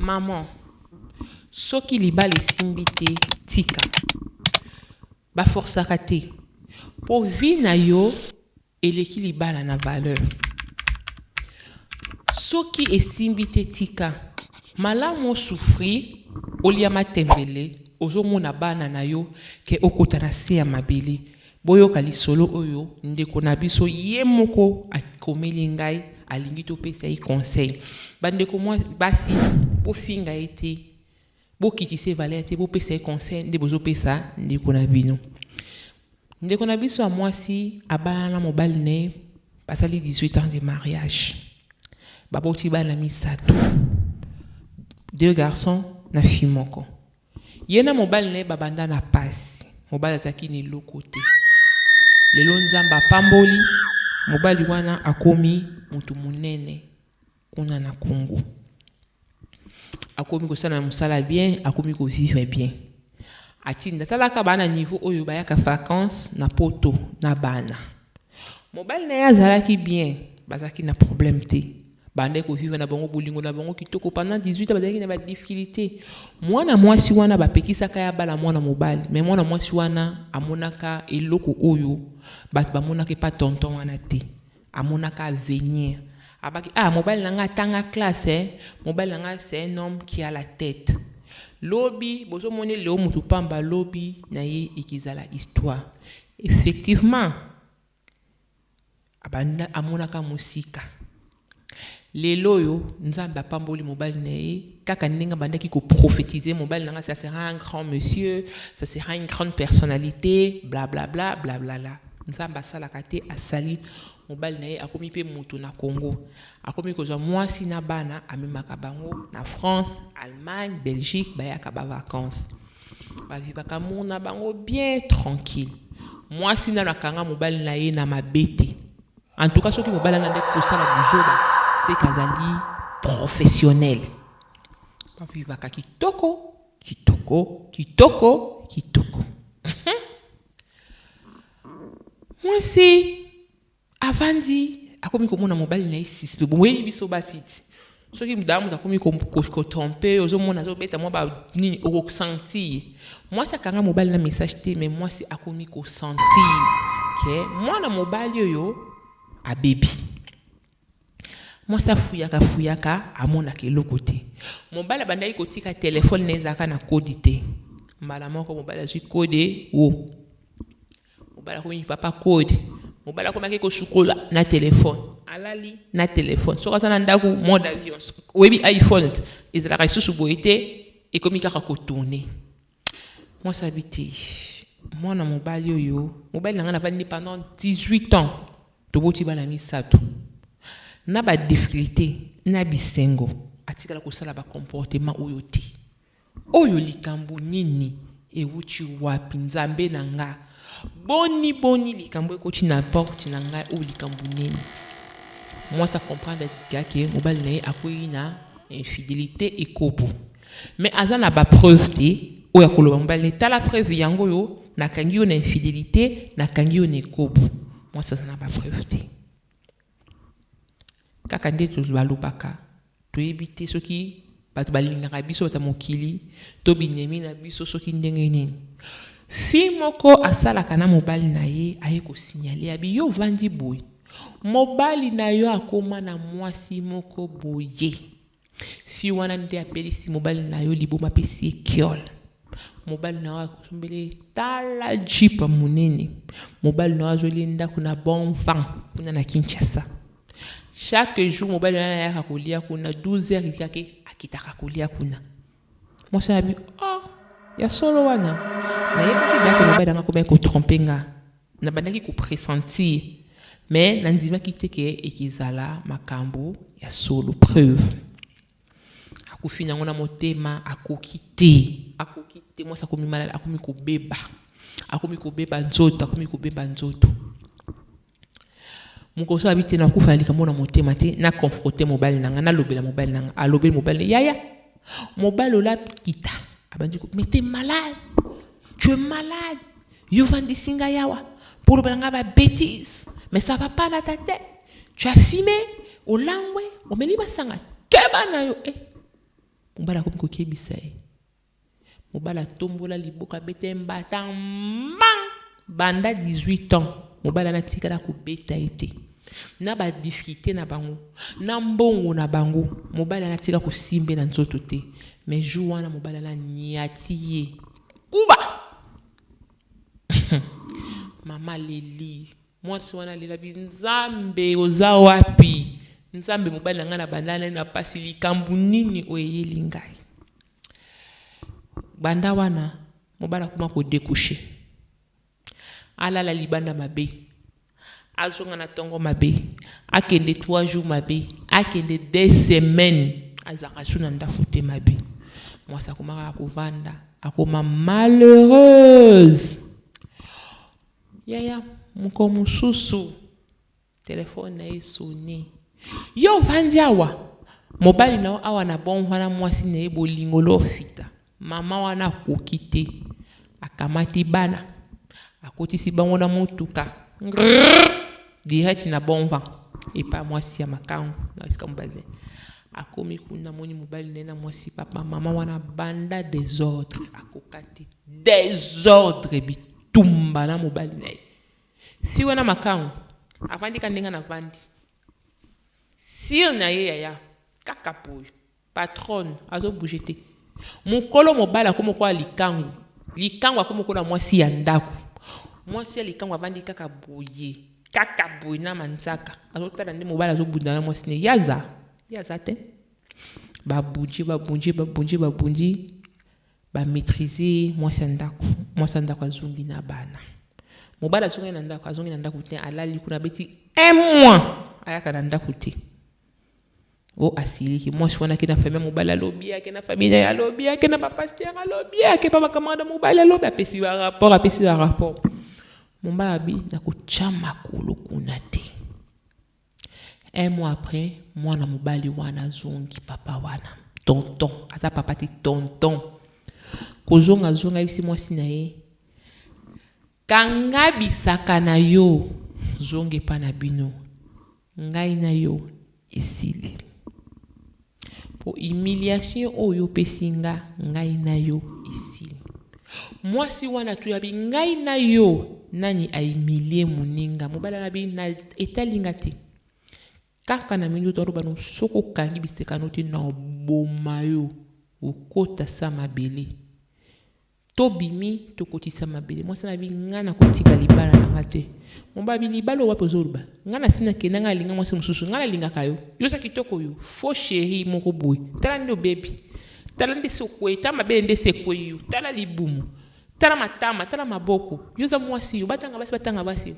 maman soki libala esimbi te tika baforsaka te po vi na yo eleki libala na valeur soki esimbi te tika malamu souffrir olia matembele ozomona bana na yo ke okota na se ya mabele boyoka lisolo oyo ndeko na biso ye moko akomeli ngai alingi topesa ye conseil bandeko mwa basi bofinga ete bokitise valeur te bopesa ye conseil nde bozopesa ndeko na bino ndeko na biso ya mwasi abana na mobali ne basali 18 ans de mariage baboti bana misato 2 garçons na fille moko yena mobali ne babanda na pasi mobali azaki ni loko te lelo nzamba pamboli mobali wana akomi mutu munene kuna na Congo akomi kosala musala bien akomi ko vivre bien atinda talaka bana niveau oyo bayaka vacances na poto na bana mobali na azalaki bien bazaki na problème te bande ko vivre na bango bolingo na bango kitoko pendant 18 ans bazaki na ba difficulté mwana mwasi wana bapekisaka ya bala mwana mobali mais mwana mwasi wana amonaka eloko oyo bat bamonaka pas tonton wana te amonaka venir abaki mobali nanga tanga classe mobali nanga c'est un homme qui a la tête lobi bozo mone leo mutu pamba lobi na ye ikizala histoire effectivement abanda amonaka musika lelo yo nzamba pamboli mobile ne kaka ninga bandaki ko prophétiser mobile nanga ça sera un grand monsieur ça sera une grande personnalité bla bla bla bla bla la nzamba sala kate asali mobile ne akomi pe mutu na Congo akomi kozwa mwasi na bana amemaka bango na France Allemagne Belgique bayaka ba vacances ba vivaka mona bango bien tranquille mwasi na nakanga mobile na ye na mabete en tout cas soki mobile na ndeko sala buzoba c'est kazali professionnel ba vivaka kitoko kitoko kitoko kitoko mwasi avandi akomi komona mobile na isispe bomweni biso basiti soki mdamu akomi ko tromper ozomona zobeta mo ba nini okosentir mwasi akanga mobile na message te mais mwasi akomi ko sentir que mwana mobile yoyo a baby mwasi fuyaka amona ke lokote mobile bandai kotika téléphone nezaka na code te mbala moko mobile azui code wo mobile akomi papa code mobile akomi ko sukola na téléphone alali na téléphone so kaza na ndaku mode avion webi iPhone ezala susu boite et komi kaka ko tourner mwasi habité mwana mobile yoyo mobile nanga na bandi pendant 18 ans toboti bana misato na ba difficulté na bisengo atikala kosala ba comportement oyo te oyo likambo nini ewuchi wapi nzambe nanga boni likambo ekoti na porte na nga o likambo nini moi ça comprendre que mobile ne akoyi na infidélité ekobo mais azana ba preuve te oya koloba mobile tala preuve yango yo nakangi yo na infidélité nakangi yo na ekobo moi ça na ba preuve te kaka nde tozalobaka toyebi te soki bato balingaka biso bata mokili to binemi na biso soki ndenge nini fi moko asalaka na mobali na ye aye kosignale abi yo vandi boye mobali na yo akoma na mwasi moko boye fi wana nde apelisi mobali na yo liboma pesi ekiole mobali na yo akosombele tala jipa munene mobali na yo azoli ndako na bon vent kuna na Kinshasa chaque jour mobile na ya kolia kuna 12 heures yake akitaka kolia kuna mwasi abi ya solo wana na yeba ki daka mobile na ko ko tromper nga na bandaki ko pressentir mais na nzima kiteke ekizala makambo ya solo preuve akufina ngona motema akokite mwasi akomi malala akomi ko beba nzoto mukoso habite na kufa likambo na motema te na confronter mobile nanga na lobela mobile nanga alobela mobile yaya mobile la kita abandi ko mais t'es malade tu es malade yo vandi singa yawa pour lobela nga ba bêtise mais ça va pas dans ta tête tu as fumé au langwe o meli basanga keba na yo mobala comme kokie bisaye mobala tombola liboka bete mbata banda 18 ans mobala na tikala ko beta ete na ba difficulté na bango na mbongo na bango mobala na tika ko simbe na nzoto te mais jour wana mobala na niatiye kuba mama leli mwasi wana lela binzambe oza wapi nzambe mobala nga na bandana na pasi likambu nini oyeli ngai banda wana mobala kuma ko découcher alala libanda mabe azonga na tongo mabe akende 3 jours mabe akende 2 semaines azaka suna ndafute mabe mwasa kuma kovanda akoma malheureuse yaya mko mususu telefone na esoni yo vandi awa mobali na awa na bon wana mwasi na ebolingo lofita mama wana kokite akamati bana akotisi bango na motuka direct na bon vent et pas mwasi ya makangu na isika mbaze akomi kuna moni mobali na mwasi papa mama wana banda désordre akokati désordre bitumba na mobali na si wana makangu afandi kandenga na vandi sir na ye yaya kaka poyo patron azo bougete mukolo mobala komo kwa likangu akomo ko na mwasi ya ndako mwasi ya likangu avandi kaka boye na manzaka azo tala ndi mobala azo bunda na mwasi ne yaza te babunji ba maîtriser mwasi ya ndako azungi na bana mobala azungi na ndako te alali kuna beti 1 mois ayaka na ndako te o asiliki mwasi wana kina famille mobala lobi yake na famille ya lobi yake na pasteur lobi yake pa makamanda mobala lobi apesi ba rapport mobala bi na kuchama kulu kuna te 1 mois après mwana mobali wana zongi papa wana tonton aza papa ti tonton zonga bisi mwasi na ye kanga bisaka na yo zonge pa na bino ngai na yo esili po humiliation oyo pesinga ngai na yo esili mwasi wana tu yabi ngai na yo nani aimilie muninga mobala na bi na etalinga te kaka na minyo toro bano soko kangi bisekano te na boma yo okota sa mabele to bimi to kotisa mabele mwasi na bi ngana kotika libala na ngate mbabi libalo wapo zoruba ngana sina kenanga linga mwasi mususu ngana linga kayo yosa kitoko yo fo chéri moko boy tala ndo baby tala nde sokwe tama bele nde sekwe yo tala libumu tala matama tala maboko yosa mwasi yo batanga basi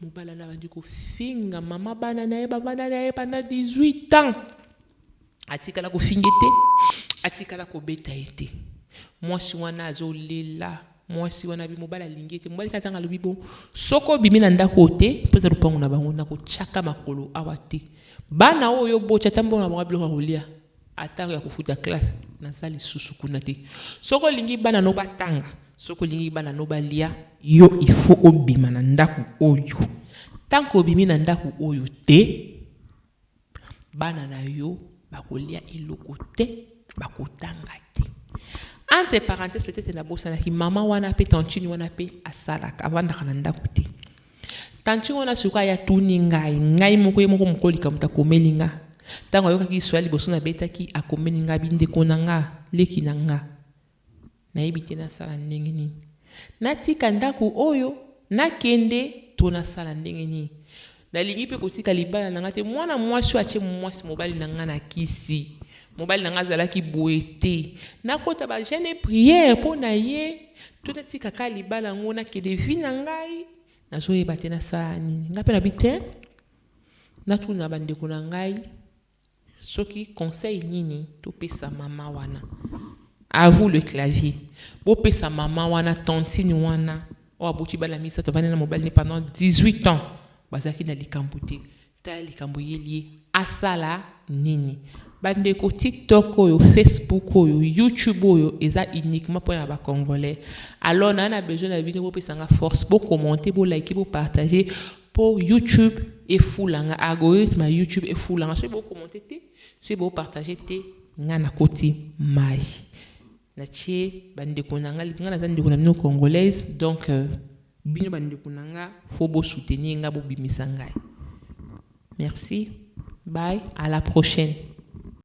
mobala na bandi ko finga mama bana na ye bavanda na ye pendant 18 ans atikala ko fingete atikala ko beta ete mwasi wana azolela mwasi wana bi mobala lingete mobali katanga lobibo soko bimi na ndako te pesa lupango na bango na ko chaka makolo awate bana oyo bocha tambo na bango biloko kolia atako ya kufuta classe na sali susu kuna te soko lingi bana no batanga soko lingi bana no balia yo ifo obima na ndako oyo tanko bimi na ndako oyo te bana na yo bakolia eloko te bakotanga te. Entre parenthèses, peut-être na bosa ki mama wana pe tantini wana pe asalaka avanda kananda kuti. Tantini wana suka ya tuni ngai moko ye moko mukolika mutakomelinga. Tango yoka ki swali boso na beta ki akomelinga binde konanga leki nanga. Na ibite na sala ndenge nini. Natika ndaku oyo nakende tona sala ndenge nini. Na lingi pe kotika libala nanga te mwana mwasi ache mwasi mobali nanga na kisi. Mobali nanga zalaki boete na kota ba jeune prière pour na ye tout tika ka libala ngona ke de vina ngai na zo yeba tena sani ngape na bite na tuna bande ko na ngai soki conseil nini to pesa mama wana à vous le clavier bo pesa mama wana tantine wana o abuti bala misa to bana na mobali pendant 18 ans bazaki na likambuti ta likambo yeli asala nini bande ko TikTok oyo Facebook oyo YouTube oyo eza uniquement pour les Congolais. Alors on a besoin de vidéo pour sanga force pour commenter pour liker pour partager pour YouTube et foulanga algorithme YouTube et foulanga c'est pour commenter c'est pour partager nga nakoti mai na tie bandeko na nga nga naza ndeko na bino congolaise donc bino bandeko na nga faut bo soutenir nga bo bimisa ngai. Merci, bye, à la prochaine.